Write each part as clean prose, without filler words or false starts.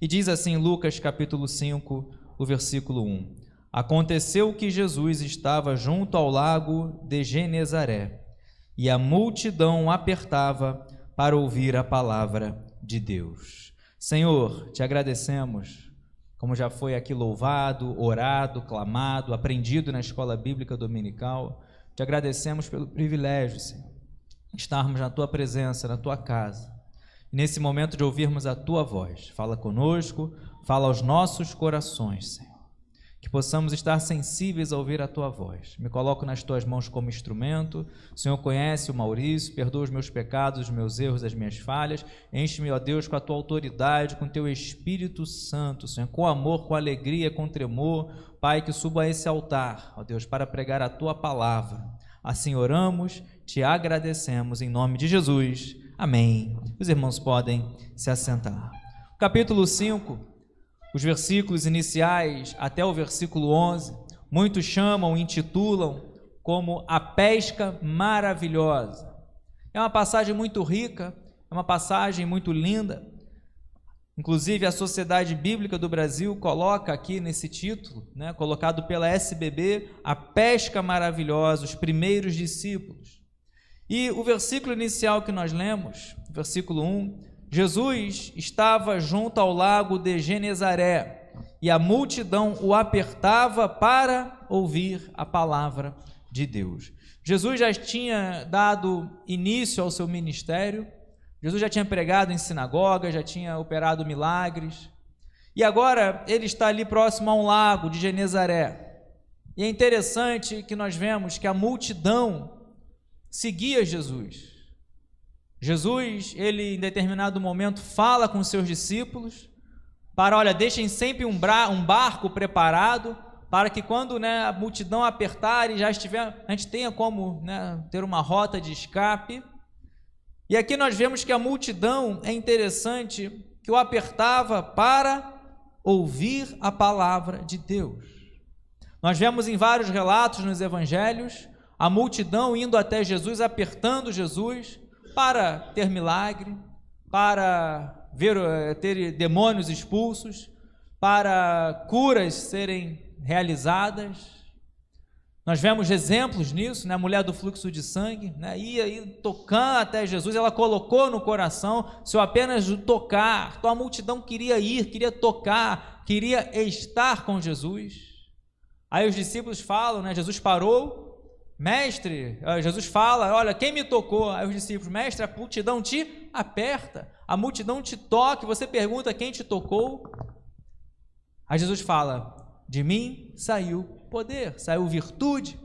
E diz assim Lucas capítulo 5, o versículo 1. Aconteceu que Jesus estava junto ao lago de Genezaré, e a multidão apertava para ouvir a palavra de Deus. Senhor, te agradecemos, como já foi aqui louvado, orado, clamado, aprendido na escola bíblica dominical. Te agradecemos pelo privilégio, Senhor, de estarmos na tua presença, na tua casa. E nesse momento de ouvirmos a tua voz, fala conosco, fala aos nossos corações, Senhor. Que possamos estar sensíveis a ouvir a tua voz. Me coloco nas tuas mãos como instrumento. O Senhor conhece o Maurício, perdoa os meus pecados, os meus erros, as minhas falhas. Enche-me, ó Deus, com a tua autoridade, com o teu Espírito Santo, Senhor, com amor, com alegria, com tremor. Pai, que suba a esse altar, ó Deus, para pregar a tua palavra. Assim oramos, te agradecemos em nome de Jesus. Amém. Os irmãos podem se assentar. Capítulo 5, os versículos iniciais até o versículo 11, muitos chamam, intitulam como a pesca maravilhosa. É uma passagem muito rica, é uma passagem muito linda. Inclusive a Sociedade Bíblica do Brasil coloca aqui nesse título, colocado pela SBB, a pesca maravilhosa, os primeiros discípulos. E o versículo inicial que nós lemos, versículo 1, Jesus estava junto ao lago de Genezaré e a multidão o apertava para ouvir a palavra de Deus. Jesus já tinha dado início ao seu ministério, Jesus já tinha pregado em sinagoga, já tinha operado milagres, e agora ele está ali próximo a um lago de Genezaré. E é interessante que nós vemos que a multidão seguia Jesus. Jesus, ele em determinado momento fala com seus discípulos para, olha, deixem sempre um barco preparado para que quando a multidão apertar e já estiver, a gente tenha como ter uma rota de escape. E aqui nós vemos que a multidão, é interessante, que o apertava para ouvir a palavra de Deus. Nós vemos em vários relatos nos evangelhos a multidão indo até Jesus, apertando Jesus para ter milagre, para ter demônios expulsos, para curas serem realizadas. Nós vemos exemplos nisso, a mulher do fluxo de sangue, ia tocando até Jesus, ela colocou no coração, se eu apenas tocar, então a multidão queria ir, queria tocar, queria estar com Jesus. Aí os discípulos falam, Jesus parou, mestre, Jesus fala, olha, quem me tocou? Aí os discípulos, mestre, a multidão te aperta, a multidão te toca, você pergunta quem te tocou? Aí Jesus fala, de mim saiu poder, saiu virtude.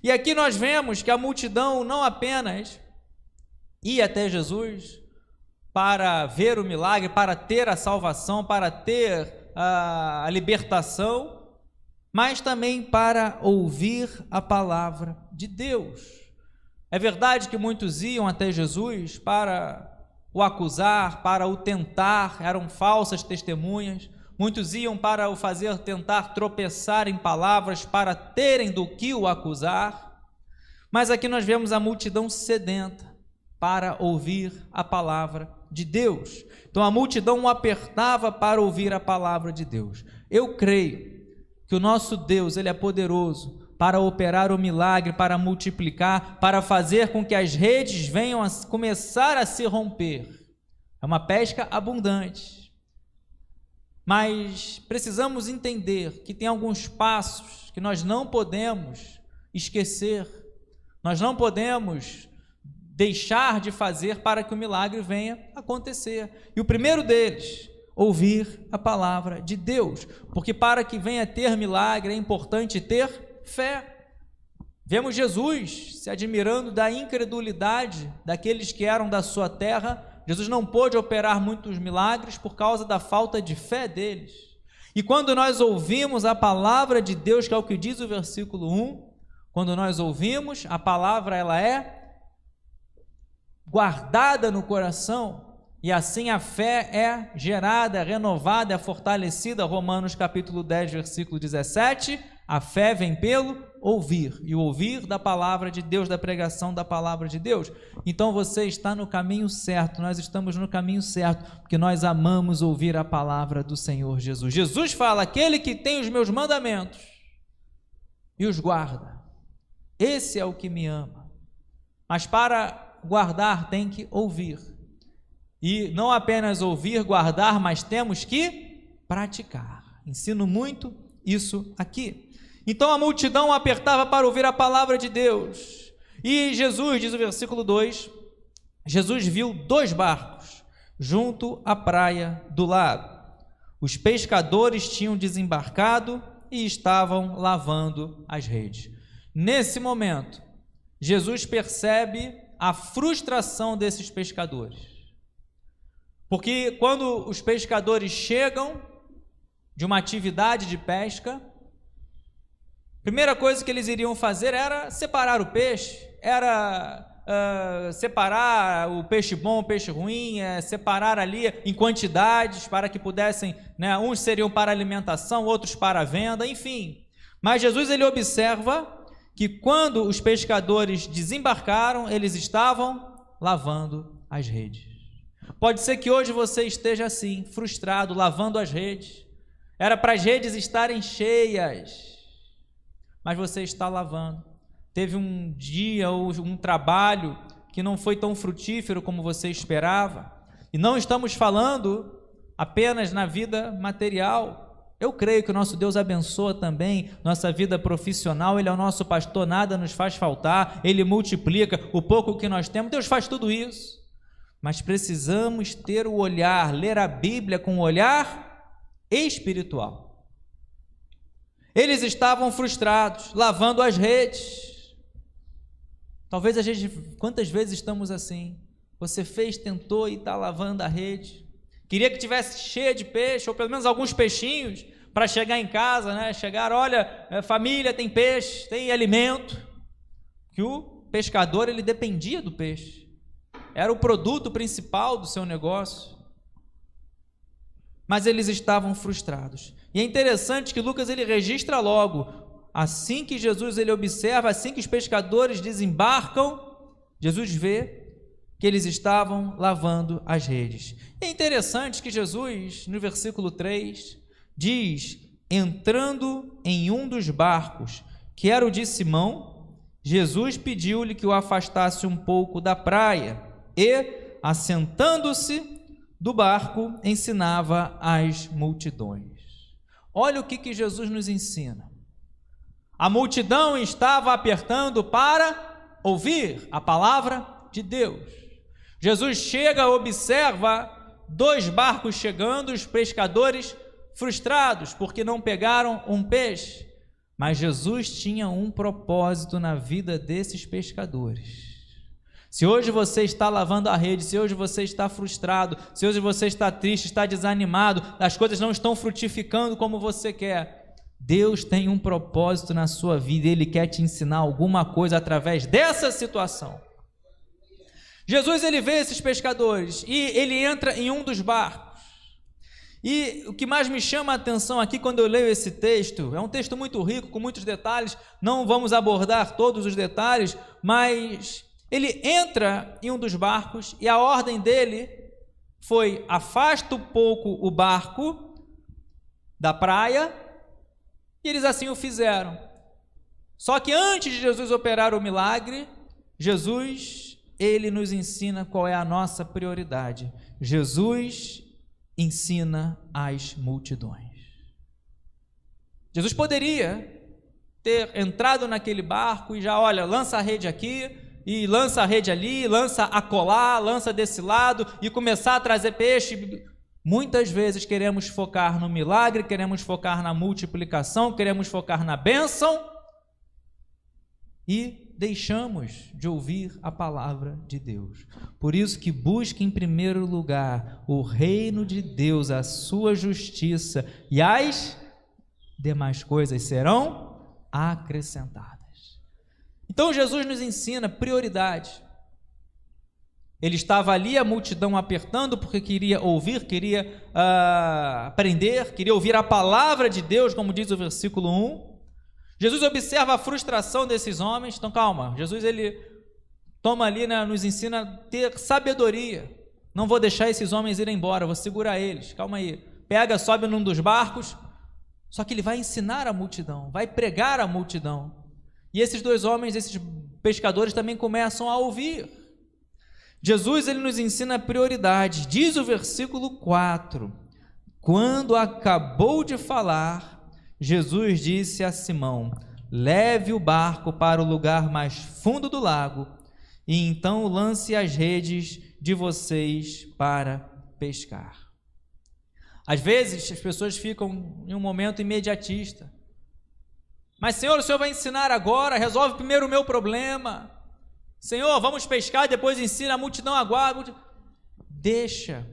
E aqui nós vemos que a multidão não apenas ia até Jesus para ver o milagre, para ter a salvação, para ter a libertação, mas também para ouvir a palavra de Deus. É verdade que muitos iam até Jesus para o acusar, para o tentar, eram falsas testemunhas. Muitos iam para o fazer tentar tropeçar em palavras, para terem do que o acusar. Mas aqui nós vemos a multidão sedenta para ouvir a palavra de Deus. Então a multidão o apertava para ouvir a palavra de Deus. Eu creio que o nosso Deus, ele é poderoso para operar o milagre, para multiplicar, para fazer com que as redes venham a começar a se romper. É uma pesca abundante. Mas precisamos entender que tem alguns passos que nós não podemos esquecer, nós não podemos deixar de fazer para que o milagre venha acontecer. E o primeiro deles, ouvir a palavra de Deus, porque para que venha ter milagre é importante ter fé. Vemos Jesus se admirando da incredulidade daqueles que eram da sua terra. Jesus não pôde operar muitos milagres por causa da falta de fé deles. E quando nós ouvimos a palavra de Deus, que é o que diz o versículo 1, quando nós ouvimos, a palavra ela é guardada no coração, e assim a fé é gerada, é renovada, é fortalecida. Romanos capítulo 10, versículo 17, a fé vem pelo ouvir, e o ouvir da palavra de Deus, da pregação da palavra de Deus. Então você está no caminho certo, nós estamos no caminho certo, porque nós amamos ouvir a palavra do Senhor Jesus. Jesus fala: aquele que tem os meus mandamentos e os guarda, esse é o que me ama. Mas para guardar tem que ouvir, e não apenas ouvir, guardar, mas temos que praticar. Ensino muito isso aqui. Então a multidão apertava para ouvir a palavra de Deus, e Jesus, diz o versículo 2, Jesus viu 2 barcos junto à praia do lago. Os pescadores tinham desembarcado e estavam lavando as redes. Nesse momento, Jesus percebe a frustração desses pescadores, porque quando os pescadores chegam de uma atividade de pesca, a primeira coisa que eles iriam fazer era separar o peixe, era separar o peixe bom, o peixe ruim, separar ali em quantidades para que pudessem, né, uns seriam para alimentação, outros para venda, enfim. Mas Jesus, ele observa que quando os pescadores desembarcaram, eles estavam lavando as redes. Pode ser que hoje você esteja assim, frustrado, lavando as redes. Era para as redes estarem cheias, mas você está lavando. Teve um dia ou um trabalho que não foi tão frutífero como você esperava. E não estamos falando apenas na vida material. Eu creio que o nosso Deus abençoa também nossa vida profissional. Ele é o nosso pastor, nada nos faz faltar. Ele multiplica o pouco que nós temos. Deus faz tudo isso. Mas precisamos ter o olhar, ler a Bíblia com o olhar espiritual. Eles estavam frustrados, lavando as redes. Talvez a gente, quantas vezes estamos assim? Você fez, tentou e está lavando a rede. Queria que tivesse cheia de peixe, ou pelo menos alguns peixinhos, para chegar em casa, né? Chegar, olha, família, tem peixe, tem alimento. Que o pescador, ele dependia do peixe. Era o produto principal do seu negócio. Mas eles estavam frustrados. E é interessante que Lucas, ele registra logo, assim que Jesus, ele observa, assim que os pescadores desembarcam, Jesus vê que eles estavam lavando as redes. E é interessante que Jesus, no versículo 3, diz: entrando em um dos barcos, que era o de Simão, Jesus pediu-lhe que o afastasse um pouco da praia e, assentando-se do barco, ensinava as multidões. Olha o que Jesus nos ensina. A multidão estava apertando para ouvir a palavra de Deus. Jesus chega, observa 2 barcos chegando, os pescadores frustrados porque não pegaram um peixe. Mas Jesus tinha um propósito na vida desses pescadores. Se hoje você está lavando a rede, se hoje você está frustrado, se hoje você está triste, está desanimado, as coisas não estão frutificando como você quer, Deus tem um propósito na sua vida, Ele quer te ensinar alguma coisa através dessa situação. Jesus, ele vê esses pescadores e ele entra em um dos barcos. E o que mais me chama a atenção aqui quando eu leio esse texto, é um texto muito rico, com muitos detalhes, não vamos abordar todos os detalhes, mas ele entra em um dos barcos e a ordem dele foi: afasta um pouco o barco da praia, e eles assim o fizeram. Só que antes de Jesus operar o milagre, Jesus, ele nos ensina qual é a nossa prioridade. Jesus ensina as multidões. Jesus poderia ter entrado naquele barco e já, olha, lança a rede aqui, e lança a rede ali, lança acolá, lança desse lado, e começar a trazer peixe. Muitas vezes queremos focar no milagre, queremos focar na multiplicação, queremos focar na bênção, e deixamos de ouvir a palavra de Deus. Por isso que busque em primeiro lugar o reino de Deus, a sua justiça, e as demais coisas serão acrescentadas. Então Jesus nos ensina prioridade. Ele estava ali, a multidão apertando, porque queria ouvir, queria aprender, queria ouvir a palavra de Deus, como diz o versículo 1. Jesus observa a frustração desses homens. Então calma, Jesus ele toma ali, né, nos ensina a ter sabedoria. Não vou deixar esses homens irem embora, vou segurar eles, calma aí. Pega, sobe num dos barcos. Só que ele vai ensinar a multidão, vai pregar a multidão. E esses dois homens, esses pescadores também começam a ouvir. Jesus ele nos ensina a prioridade. Diz o versículo 4: quando acabou de falar, Jesus disse a Simão: leve o barco para o lugar mais fundo do lago e então lance as redes de vocês para pescar. Às vezes as pessoas ficam em um momento imediatista. Mas Senhor, o Senhor vai ensinar agora, resolve primeiro o meu problema. Senhor, vamos pescar, depois ensina a multidão agora. Deixa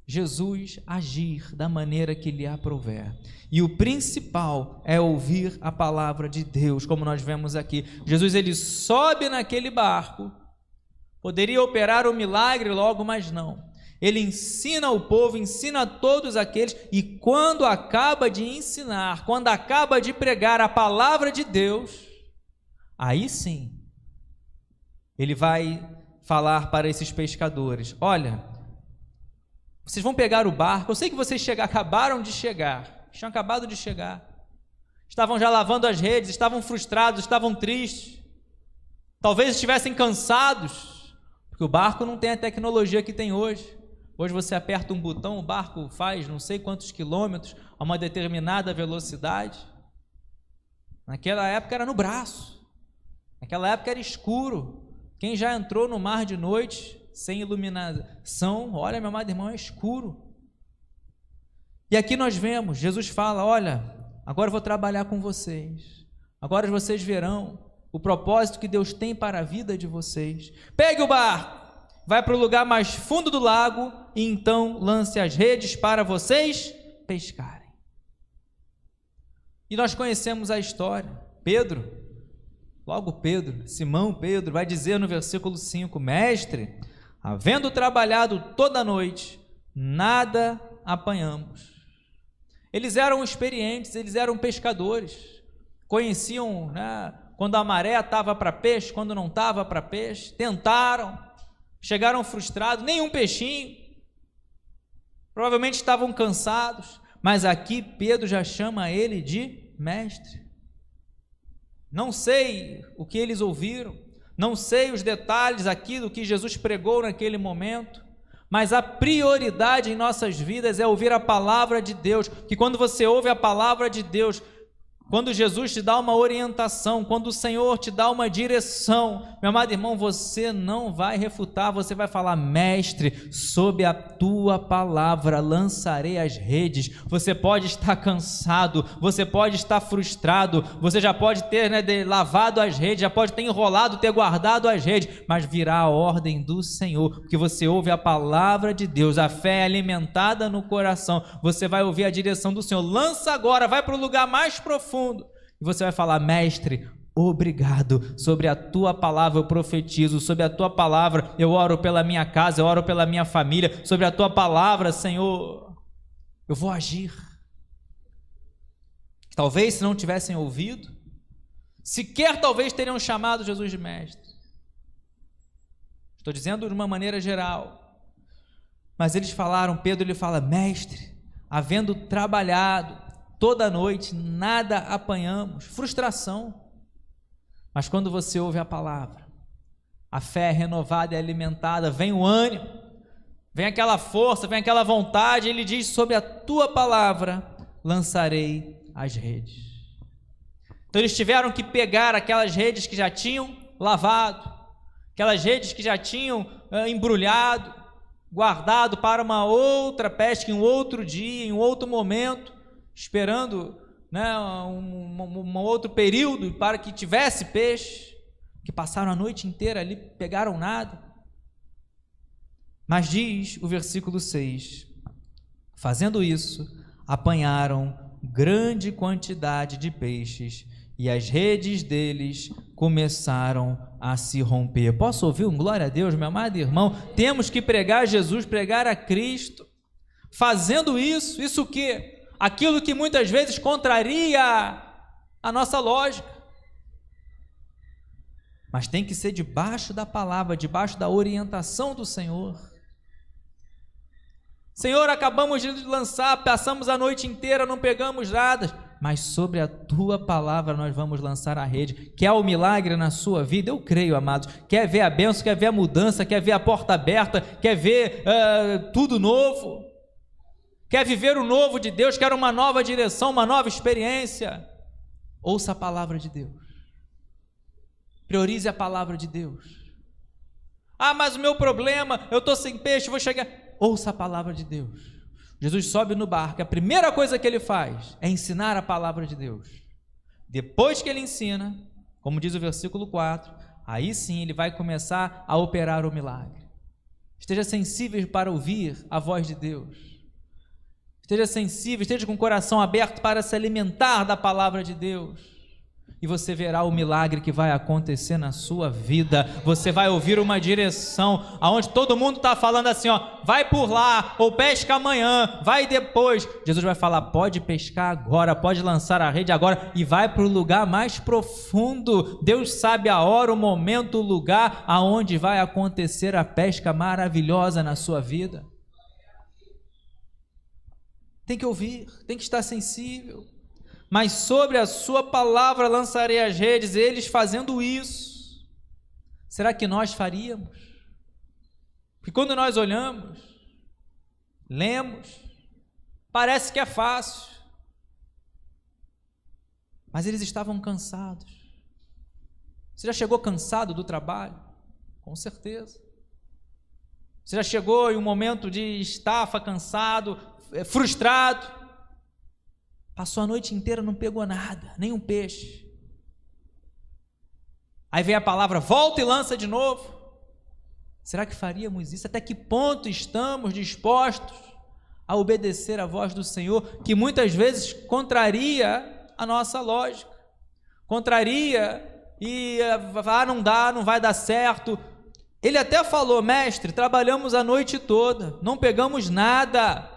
Jesus agir da maneira que lhe aprouver. E o principal é ouvir a palavra de Deus, como nós vemos aqui. Jesus ele sobe naquele barco, poderia operar o milagre logo, mas não. Ele ensina o povo, ensina a todos aqueles, e quando acaba de ensinar, quando acaba de pregar a palavra de Deus, aí sim, ele vai falar para esses pescadores: olha, vocês vão pegar o barco, eu sei que vocês acabaram de chegar, tinham acabado de chegar, estavam já lavando as redes, estavam frustrados, estavam tristes, talvez estivessem cansados, porque o barco não tem a tecnologia que tem hoje. Hoje você aperta um botão, o barco faz não sei quantos quilômetros a uma determinada velocidade. Naquela época era no braço, naquela época era escuro. Quem já entrou no mar de noite, sem iluminação, olha, meu amado irmão, é escuro. E aqui nós vemos, Jesus fala: olha, agora eu vou trabalhar com vocês, agora vocês verão o propósito que Deus tem para a vida de vocês. Pegue o barco, vai para o lugar mais fundo do lago e então lance as redes para vocês pescarem. E nós conhecemos a história. Simão Pedro vai dizer no versículo 5: mestre, havendo trabalhado toda a noite, nada apanhamos. Eles eram experientes, eles eram pescadores, conheciam, né, quando a maré estava para peixe, quando não estava para peixe, tentaram, chegaram frustrados, nenhum peixinho, provavelmente estavam cansados, mas aqui Pedro já chama ele de mestre. Não sei o que eles ouviram, não sei os detalhes aqui do que Jesus pregou naquele momento, mas a prioridade em nossas vidas é ouvir a palavra de Deus, que quando você ouve a palavra de Deus, quando Jesus te dá uma orientação, quando o Senhor te dá uma direção, meu amado irmão, você não vai refutar, você vai falar: mestre, sob a tua palavra lançarei as redes. Você pode estar cansado, você pode estar frustrado, você já pode ter, né, lavado as redes, já pode ter enrolado, ter guardado as redes, mas virá a ordem do Senhor, porque você ouve a palavra de Deus, a fé é alimentada no coração, você vai ouvir a direção do Senhor. Lança agora, vai para o lugar mais profundo, e você vai falar: mestre, obrigado, sobre a tua palavra eu profetizo, sobre a tua palavra eu oro pela minha casa, eu oro pela minha família, sobre a tua palavra, Senhor, eu vou agir. Talvez, se não tivessem ouvido, sequer talvez teriam chamado Jesus de mestre. Estou dizendo de uma maneira geral, mas eles falaram, Pedro ele fala: mestre, havendo trabalhado toda a noite, nada apanhamos. Frustração. Mas quando você ouve a palavra, a fé é renovada e alimentada, vem o ânimo, vem aquela força, vem aquela vontade. Ele diz: sobre a tua palavra lançarei as redes. Então eles tiveram que pegar aquelas redes que já tinham lavado, aquelas redes que já tinham embrulhado, guardado para uma outra pesca, em um outro dia, em um outro momento, esperando, né, um outro período para que tivesse peixe, que passaram a noite inteira ali, pegaram nada. Mas diz o versículo 6, fazendo isso, apanharam grande quantidade de peixes e as redes deles começaram a se romper. Posso ouvir um glória a Deus, meu amado irmão? Temos que pregar Jesus, pregar a Cristo. Fazendo isso o quê? Aquilo que muitas vezes contraria a nossa lógica. Mas tem que ser debaixo da palavra, debaixo da orientação do Senhor. Senhor, acabamos de lançar, passamos a noite inteira, não pegamos nada, mas sobre a tua palavra nós vamos lançar a rede. Quer o milagre na sua vida? Eu creio, amados. Quer ver a bênção, quer ver a mudança, quer ver a porta aberta, quer ver tudo novo, quer viver o novo de Deus, quer uma nova direção, uma nova experiência. Ouça a palavra de Deus. Priorize a palavra de Deus. Ah, mas o meu problema, eu estou sem peixe, vou chegar. Ouça a palavra de Deus. Jesus sobe no barco, a primeira coisa que ele faz é ensinar a palavra de Deus. Depois que ele ensina, como diz o versículo 4, aí sim ele vai começar a operar o milagre. Esteja sensível para ouvir a voz de Deus. Esteja sensível, esteja com o coração aberto para se alimentar da palavra de Deus. E você verá o milagre que vai acontecer na sua vida. Você vai ouvir uma direção aonde todo mundo está falando assim, ó, vai por lá, ou pesca amanhã, vai depois. Jesus vai falar, pode pescar agora, pode lançar a rede agora, e vai para o lugar mais profundo. Deus sabe a hora, o momento, o lugar aonde vai acontecer a pesca maravilhosa na sua vida. Tem que ouvir, tem que estar sensível. Mas sobre a sua palavra lançarei as redes. Eles fazendo isso, será que nós faríamos? Porque quando nós olhamos, lemos, parece que é fácil, mas eles estavam cansados. Você já chegou cansado do trabalho? Com certeza. Você já chegou em um momento de estafa, cansado, frustrado? Passou a noite inteira, não pegou nada, nem um peixe. Aí vem a palavra, volta e lança de novo. Será que faríamos isso? Até que ponto estamos dispostos a obedecer a voz do Senhor, que muitas vezes contraria a nossa lógica, contraria e não dá, não vai dar certo. Ele até falou, mestre, trabalhamos a noite toda, não pegamos nada,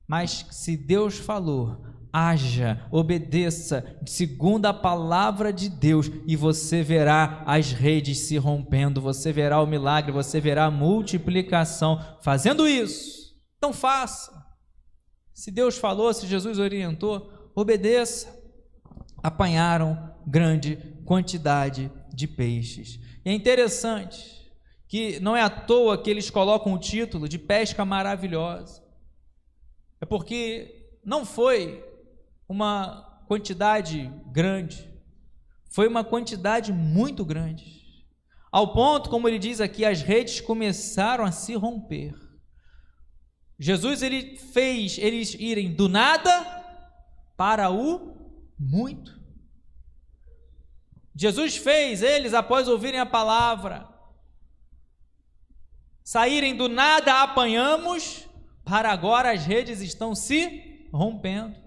mas se Deus falou, haja, obedeça, segundo a palavra de Deus, e você verá as redes se rompendo, você verá o milagre, você verá a multiplicação. Fazendo isso, então faça. Se Deus falou, se Jesus orientou, obedeça. Apanharam grande quantidade de peixes. E é interessante que não é à toa que eles colocam o título de pesca maravilhosa. É porque não foi uma quantidade grande, foi uma quantidade muito grande, ao ponto, como ele diz aqui, as redes começaram a se romper. Jesus, ele fez eles irem do nada para o muito. Jesus fez eles, após ouvirem a palavra, saírem do nada, apanhamos, para agora as redes estão se rompendo.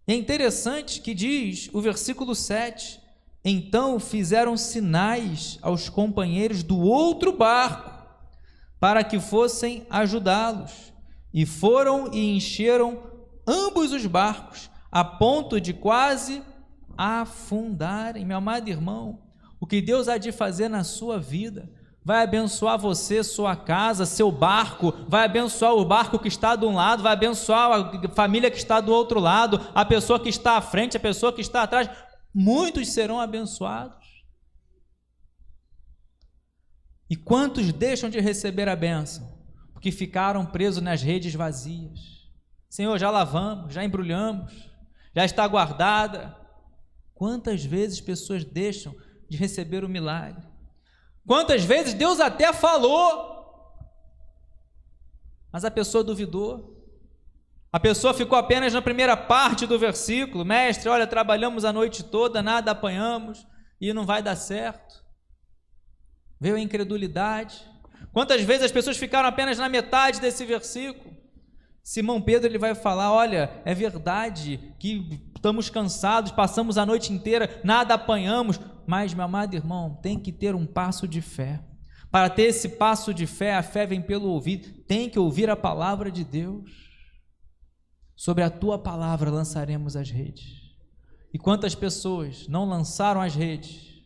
É interessante que diz o versículo 7, então fizeram sinais aos companheiros do outro barco, para que fossem ajudá-los, e foram e encheram ambos os barcos, a ponto de quase afundarem. Meu amado irmão, o que Deus há de fazer na sua vida, vai abençoar você, sua casa, seu barco, vai abençoar o barco que está de um lado, vai abençoar a família que está do outro lado, a pessoa que está à frente, a pessoa que está atrás. Muitos serão abençoados. E quantos deixam de receber a bênção? Porque ficaram presos nas redes vazias. Senhor, já lavamos, já embrulhamos, já está guardada. Quantas vezes pessoas deixam de receber o milagre? Quantas vezes Deus até falou, mas a pessoa duvidou, a pessoa ficou apenas na primeira parte do versículo, mestre, olha, trabalhamos a noite toda, nada apanhamos, e não vai dar certo. Veio a incredulidade. Quantas vezes as pessoas ficaram apenas na metade desse versículo? Simão Pedro, ele vai falar, olha, é verdade que estamos cansados, passamos a noite inteira, nada apanhamos, mas, meu amado irmão, tem que ter um passo de fé. Para ter esse passo de fé, a fé vem pelo ouvir, tem que ouvir a palavra de Deus. sobre a tua palavra lançaremos as redes. E quantas pessoas não lançaram as redes?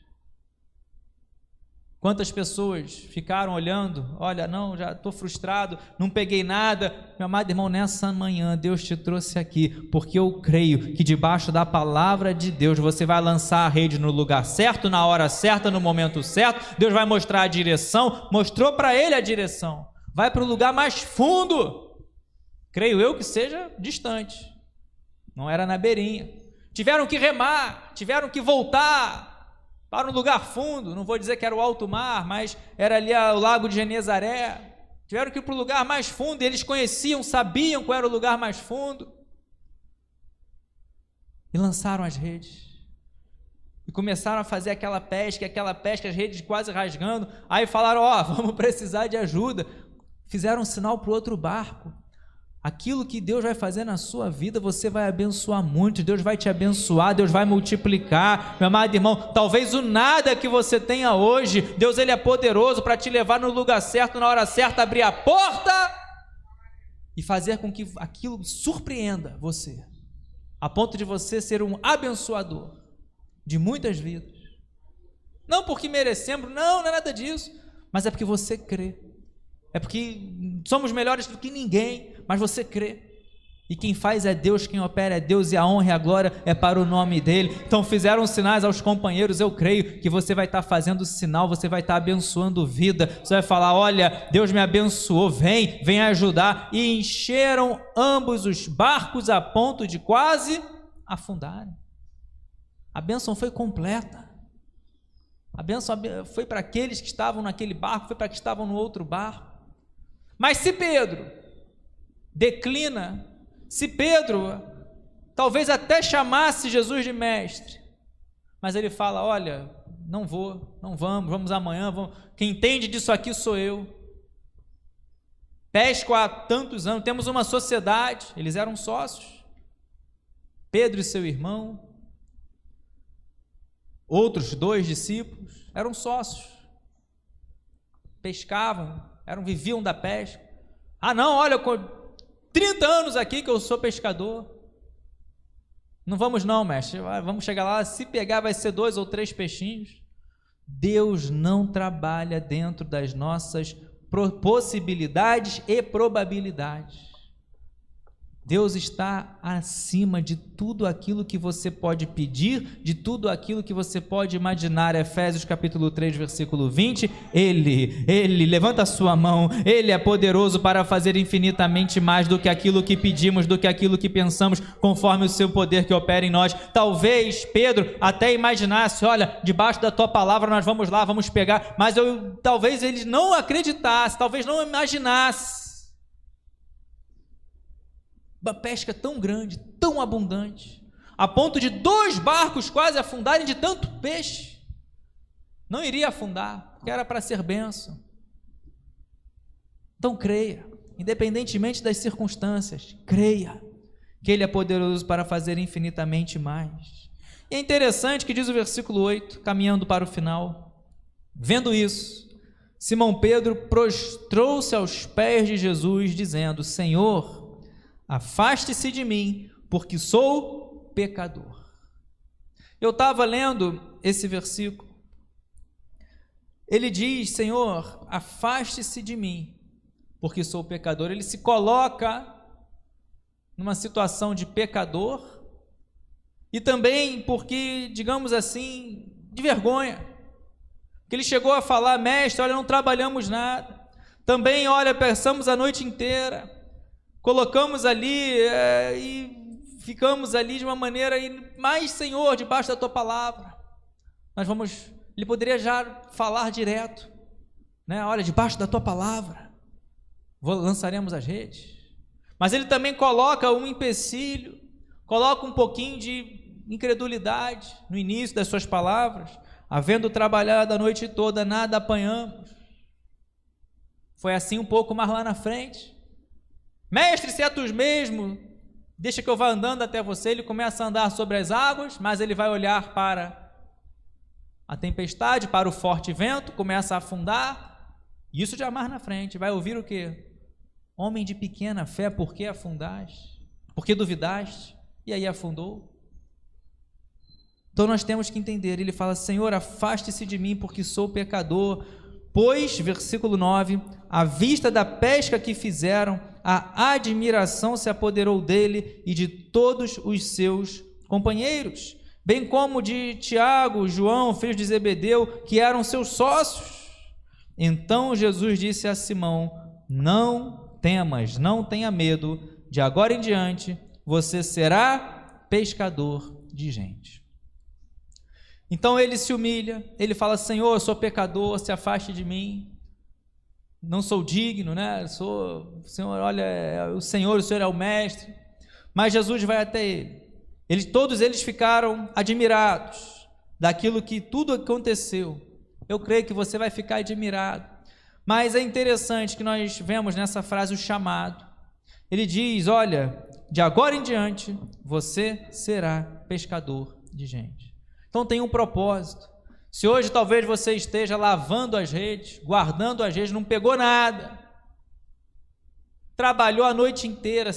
Quantas pessoas ficaram olhando, olha, não, já estou frustrado, não peguei nada. Meu amado irmão, nessa manhã Deus te trouxe aqui, porque eu creio que debaixo da palavra de Deus você vai lançar a rede no lugar certo, na hora certa, no momento certo. Deus vai mostrar a direção, mostrou para ele a direção. Vai para o lugar mais fundo, creio eu que seja distante, não era na beirinha. Tiveram que remar, tiveram que voltar para um lugar fundo, não vou dizer que era o alto mar, mas era ali o lago de Genezaré. Tiveram que ir para o lugar mais fundo, e eles conheciam, sabiam qual era o lugar mais fundo, e lançaram as redes, e começaram a fazer aquela pesca, as redes quase rasgando. Aí falaram, vamos precisar de ajuda. Fizeram um sinal para o outro barco. Aquilo que Deus vai fazer na sua vida, você vai abençoar muito, Deus vai te abençoar, Deus vai multiplicar. Meu amado irmão, talvez o nada que você tenha hoje, Deus ele é poderoso para te levar no lugar certo, na hora certa, abrir a porta e fazer com que aquilo surpreenda você, a ponto de você ser um abençoador de muitas vidas. Não porque merecemos, não é nada disso, mas é porque você crê. É porque somos melhores do que ninguém, mas você crê. E quem faz é Deus, quem opera é Deus, e a honra e a glória é para o nome dele. Então fizeram sinais aos companheiros. Eu creio que você vai estar fazendo sinal, você vai estar abençoando vida. Você vai falar, olha, Deus me abençoou, vem ajudar. E encheram ambos os barcos a ponto de quase afundarem. A bênção foi completa. A bênção foi para aqueles que estavam naquele barco, foi para que estavam no outro barco. Mas se Pedro declina, se Pedro talvez até chamasse Jesus de mestre, mas ele fala, olha, não vamos amanhã, quem entende disso aqui sou eu. Pesco há tantos anos, temos uma sociedade, eles eram sócios, Pedro e seu irmão, outros 2 discípulos, eram sócios, pescavam, viviam da pesca. Não, olha, 30 anos aqui que eu sou pescador. Não vamos não, mestre, vamos chegar lá, se pegar vai ser 2 ou 3 peixinhos. Deus não trabalha dentro das nossas possibilidades e probabilidades. Deus está acima de tudo aquilo que você pode pedir, de tudo aquilo que você pode imaginar. Efésios capítulo 3, versículo 20, Ele, levanta a sua mão, Ele é poderoso para fazer infinitamente mais do que aquilo que pedimos, do que aquilo que pensamos, conforme o seu poder que opera em nós. Talvez Pedro até imaginasse, olha, debaixo da tua palavra nós vamos lá, vamos pegar, mas talvez ele não acreditasse, talvez não imaginasse. Uma pesca tão grande, tão abundante, a ponto de 2 barcos quase afundarem de tanto peixe. Não iria afundar, porque era para ser bênção. Então creia, independentemente das circunstâncias, creia que Ele é poderoso para fazer infinitamente mais. E é interessante que diz o versículo 8, caminhando para o final, vendo isso, Simão Pedro prostrou-se aos pés de Jesus, dizendo, Senhor, afaste-se de mim, porque sou pecador. Eu estava lendo esse versículo. Ele diz, Senhor, afaste-se de mim, porque sou pecador. Ele se coloca numa situação de pecador e também porque, digamos assim, de vergonha. Que ele chegou a falar, mestre, olha, não trabalhamos nada. Também, olha, pensamos a noite inteira. Colocamos ali e ficamos ali de uma maneira, mas Senhor, debaixo da tua palavra, ele poderia já falar direto, né? Olha, debaixo da tua palavra, lançaremos as redes, mas ele também coloca um empecilho, coloca um pouquinho de incredulidade no início das suas palavras, havendo trabalhado a noite toda, nada apanhamos. Foi assim um pouco mais lá na frente. Mestre, se é tu mesmo, deixa que eu vá andando até você. Ele começa a andar sobre as águas, mas ele vai olhar para a tempestade, para o forte vento, começa a afundar, isso já mais na frente, vai ouvir o quê? Homem de pequena fé, por que afundaste? porque duvidaste, e aí afundou. Então nós temos que entender, ele fala, Senhor, afaste-se de mim, porque sou pecador, pois, versículo 9, à vista da pesca que fizeram, a admiração se apoderou dele e de todos os seus companheiros, bem como de Tiago, João, filhos de Zebedeu, que eram seus sócios. Então Jesus disse a Simão, não temas, não tenha medo, de agora em diante você será pescador de gente. Então ele se humilha, ele fala, Senhor, eu sou pecador, se afaste de mim, não sou digno, né? Senhor, olha, o Senhor é o mestre. Mas Jesus vai até ele. Todos eles ficaram admirados daquilo que tudo aconteceu. Eu creio que você vai ficar admirado. Mas é interessante que nós vemos nessa frase o chamado. Ele diz, olha, de agora em diante você será pescador de gente. Então tem um propósito. Se hoje talvez você esteja lavando as redes, guardando as redes, não pegou nada, trabalhou a noite inteira,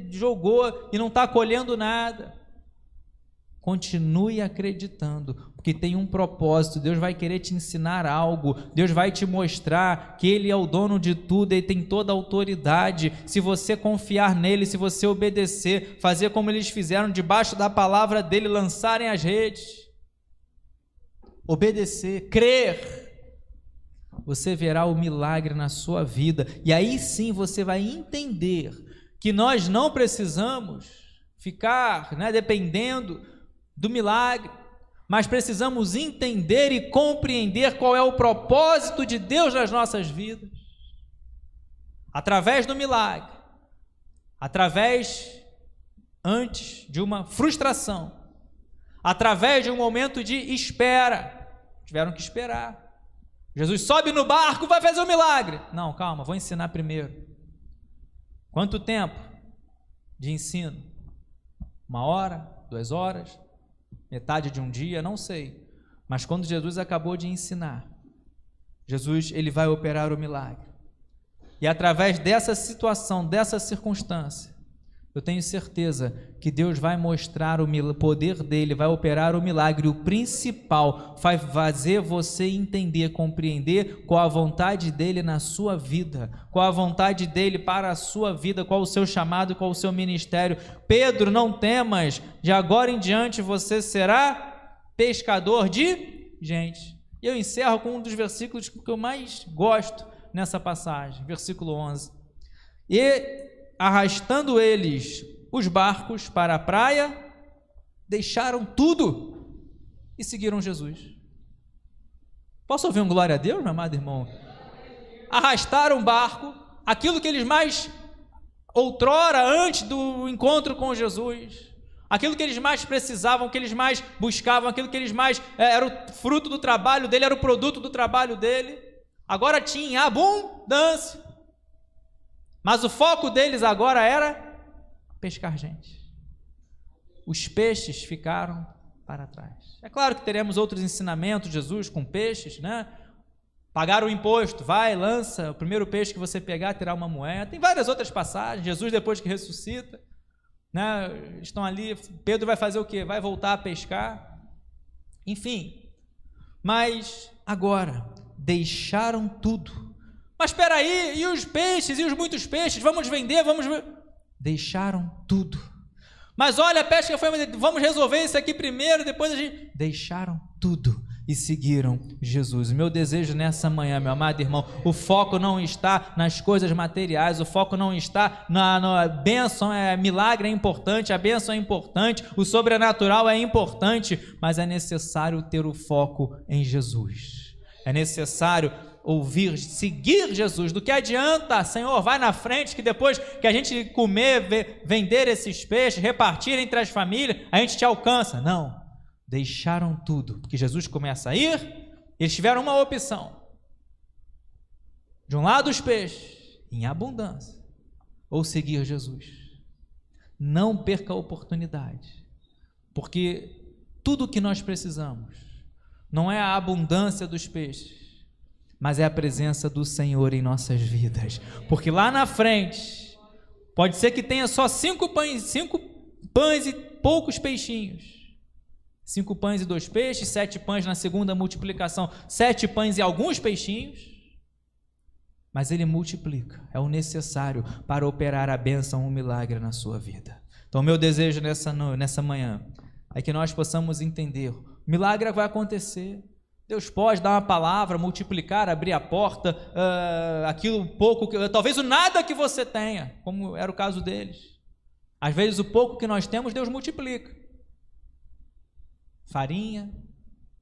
jogou e não está colhendo nada, continue acreditando, porque tem um propósito. Deus vai querer te ensinar algo, Deus vai te mostrar que Ele é o dono de tudo, Ele tem toda a autoridade. Se você confiar nele, se você obedecer, fazer como eles fizeram, debaixo da palavra dele, lançarem as redes, obedecer, crer, você verá o milagre na sua vida, e aí sim você vai entender que nós não precisamos ficar, dependendo do milagre, mas precisamos entender e compreender qual é o propósito de Deus nas nossas vidas, através do milagre, antes de uma frustração, através de um momento de espera. Tiveram que esperar. Jesus sobe no barco, vai fazer um milagre. Não, calma, vou ensinar primeiro. Quanto tempo de ensino? 1 hora? 2 horas? Metade de um dia? Não sei. Mas quando Jesus acabou de ensinar, ele vai operar o milagre. E através dessa situação, dessa circunstância, eu tenho certeza que Deus vai mostrar o poder dele, vai operar o milagre. O principal vai fazer você entender, compreender qual a vontade dele na sua vida, qual a vontade dele para a sua vida, qual o seu chamado, qual o seu ministério. Pedro, não temas, de agora em diante você será pescador de gente. E eu encerro com um dos versículos que eu mais gosto nessa passagem, versículo 11. E arrastando eles os barcos para a praia, deixaram tudo e seguiram Jesus. Posso ouvir um glória a Deus, meu amado irmão? Arrastaram o barco, aquilo que eles mais outrora, antes do encontro com Jesus, aquilo que eles mais precisavam, que eles mais buscavam, aquilo que eles mais era o fruto do trabalho dele, era o produto do trabalho dele, agora tinha abundância. Mas o foco deles agora era pescar gente. Os peixes ficaram para trás. É claro que teremos outros ensinamentos de Jesus com peixes, Pagar o imposto, vai, lança, o primeiro peixe que você pegar terá uma moeda. Tem várias outras passagens. Jesus, depois que ressuscita, estão ali, Pedro vai fazer o quê? Vai voltar a pescar. Enfim, mas agora deixaram tudo. Mas espera aí, e os peixes, e os muitos peixes, vamos vender, deixaram tudo. Mas olha, a pesca foi, vamos resolver isso aqui primeiro, depois a gente... Deixaram tudo e seguiram Jesus. O meu desejo nessa manhã, meu amado irmão, o foco não está nas coisas materiais, o foco não está na bênção, milagre é importante, a bênção é importante, o sobrenatural é importante, mas é necessário ter o foco em Jesus. É necessário ouvir, seguir Jesus. Do que adianta, Senhor, vai na frente, que depois que a gente comer, vender esses peixes, repartir entre as famílias, a gente te alcança. Não, deixaram tudo, porque Jesus começa a ir, eles tiveram uma opção, de um lado os peixes, em abundância, ou seguir Jesus. Não perca a oportunidade, porque tudo o que nós precisamos, não é a abundância dos peixes, mas é a presença do Senhor em nossas vidas, porque lá na frente, Pode ser que tenha só 5 pães e poucos peixinhos. 5 pães e 2 peixes, 7 pães na segunda multiplicação, 7 pães e alguns peixinhos. Mas ele multiplica, é o necessário para operar a bênção, um milagre na sua vida. Então, o meu desejo nessa manhã é que nós possamos entender, o milagre vai acontecer. Deus pode dar uma palavra, multiplicar, abrir a porta, aquilo pouco, talvez o nada que você tenha, como era o caso deles. Às vezes o pouco que nós temos, Deus multiplica. Farinha,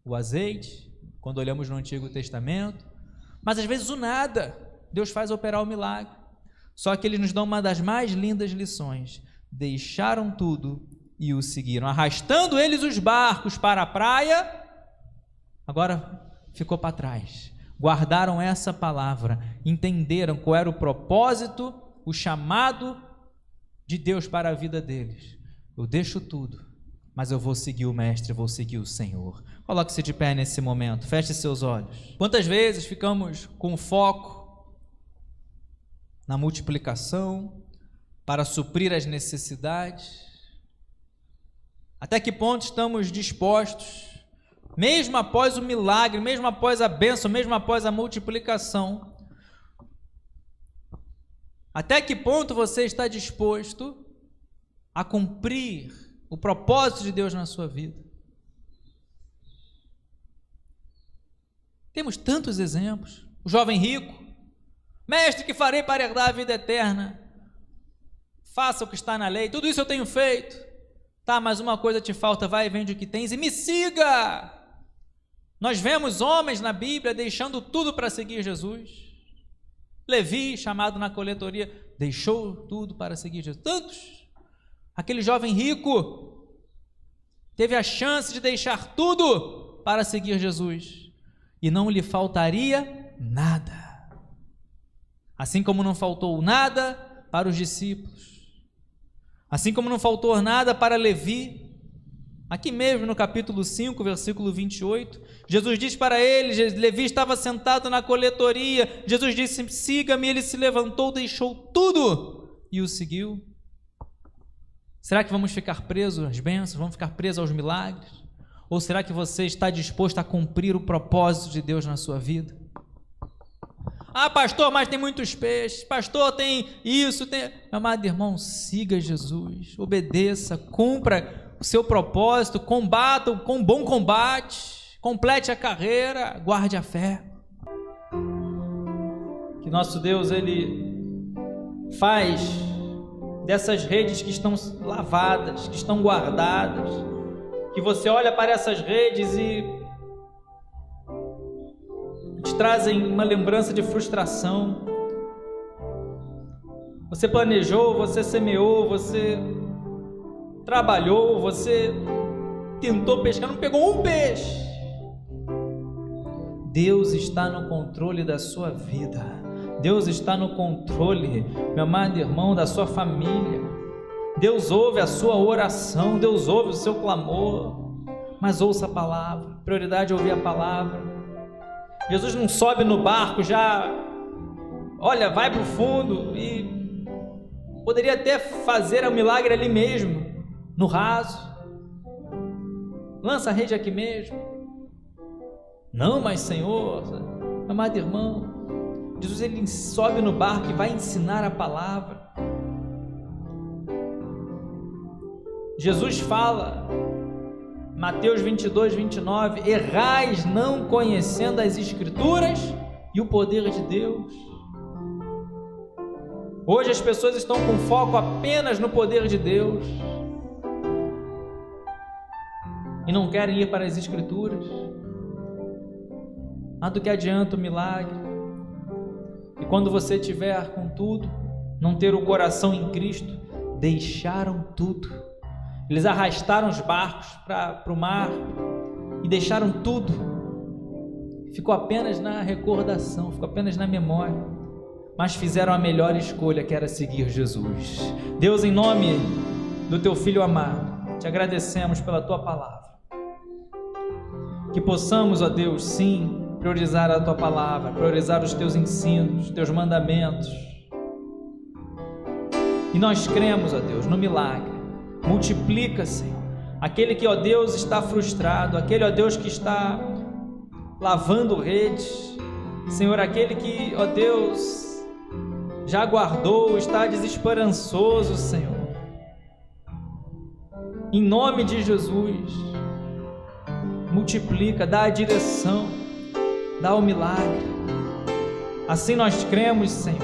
o azeite, quando olhamos no Antigo Testamento, mas às vezes o nada, Deus faz operar o milagre. Só que eles nos dão uma das mais lindas lições: deixaram tudo e o seguiram, arrastando eles os barcos para a praia. Agora ficou para trás, guardaram essa palavra, entenderam qual era o propósito, o chamado de Deus para a vida deles. Eu deixo tudo, mas eu vou seguir o Mestre, eu vou seguir o Senhor. Coloque-se de pé nesse momento, feche seus olhos. Quantas vezes ficamos com foco na multiplicação para suprir as necessidades? Até que ponto estamos dispostos, mesmo após o milagre, mesmo após a bênção, mesmo após a multiplicação, até que ponto você está disposto a cumprir o propósito de Deus na sua vida? Temos tantos exemplos. O jovem rico: mestre, que farei para herdar a vida eterna? Faça o que está na lei, tudo isso eu tenho feito. Tá, mas uma coisa te falta, vai e vende o que tens e me siga. Nós vemos homens na Bíblia deixando tudo para seguir Jesus. Levi, chamado na coletoria, deixou tudo para seguir Jesus. Tantos. Aquele jovem rico teve a chance de deixar tudo para seguir Jesus e não lhe faltaria nada. Assim como não faltou nada para os discípulos, assim como não faltou nada para Levi. Aqui mesmo no capítulo 5, versículo 28, Jesus diz para ele, Levi estava sentado na coletoria, Jesus disse: siga-me. Ele se levantou, deixou tudo e o seguiu. Será que vamos ficar presos às bênçãos? Vamos ficar presos aos milagres? Ou será que você está disposto a cumprir o propósito de Deus na sua vida? Ah, pastor, mas tem muitos peixes. Pastor, tem isso, tem... Meu amado irmão, siga Jesus, obedeça, cumpra o seu propósito, combata com bom combate, complete a carreira, guarde a fé. Que nosso Deus, Ele faz dessas redes que estão lavadas, que estão guardadas, que você olha para essas redes e te trazem uma lembrança de frustração. Você planejou, você semeou, você trabalhou, você tentou pescar, não pegou um peixe. Deus está no controle da sua vida. Deus está no controle, meu amado irmão, da sua família. Deus ouve a sua oração, Deus ouve o seu clamor, mas ouça a palavra. Prioridade é ouvir a palavra. Jesus não sobe no barco já, olha, vai para o fundo, e poderia até fazer o milagre ali mesmo, no raso. Lança a rede aqui mesmo. Não, mas Senhor, amado irmão, Jesus, ele sobe no barco e vai ensinar a palavra. Jesus fala, Mateus 22, 29, errais não conhecendo as Escrituras e o poder de Deus. Hoje as pessoas estão com foco apenas no poder de Deus e não querem ir para as Escrituras. Mas do que adianta o milagre? E quando você tiver com tudo, não ter o coração em Cristo? Deixaram tudo. Eles arrastaram os barcos para o mar e deixaram tudo. Ficou apenas na recordação, ficou apenas na memória. Mas fizeram a melhor escolha, que era seguir Jesus. Deus, em nome do Teu Filho amado, te agradecemos pela Tua palavra. Que possamos, ó Deus, sim, priorizar a Tua palavra, priorizar os Teus ensinos, os Teus mandamentos. E nós cremos, ó Deus, no milagre. Multiplica, Senhor, aquele que, ó Deus, está frustrado, aquele, ó Deus, que está lavando redes, Senhor, aquele que, ó Deus, já aguardou, está desesperançoso, Senhor. Em nome de Jesus, multiplica, dá a direção, dá o milagre. Assim nós cremos, Senhor,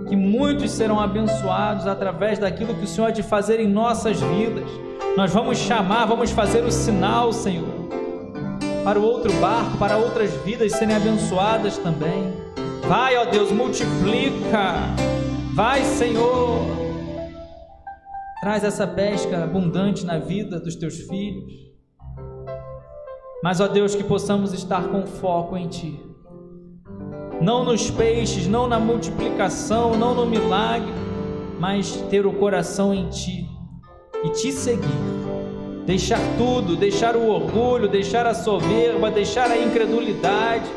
que muitos serão abençoados através daquilo que o Senhor há de fazer em nossas vidas. Nós vamos chamar, vamos fazer o sinal, Senhor, para o outro barco, para outras vidas serem abençoadas também. Vai, ó Deus, multiplica. Vai, Senhor, traz essa pesca abundante na vida dos teus filhos. Mas, ó Deus, que possamos estar com foco em Ti, não nos peixes, não na multiplicação, não no milagre, mas ter o coração em Ti e Te seguir, deixar tudo, deixar o orgulho, deixar a soberba, deixar a incredulidade,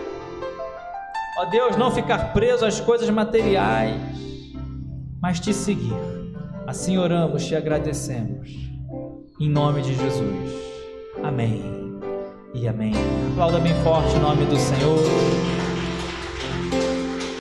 ó Deus, não ficar preso às coisas materiais, mas Te seguir. Assim oramos, Te agradecemos, em nome de Jesus, amém e amém. Aplauda bem forte o nome do Senhor.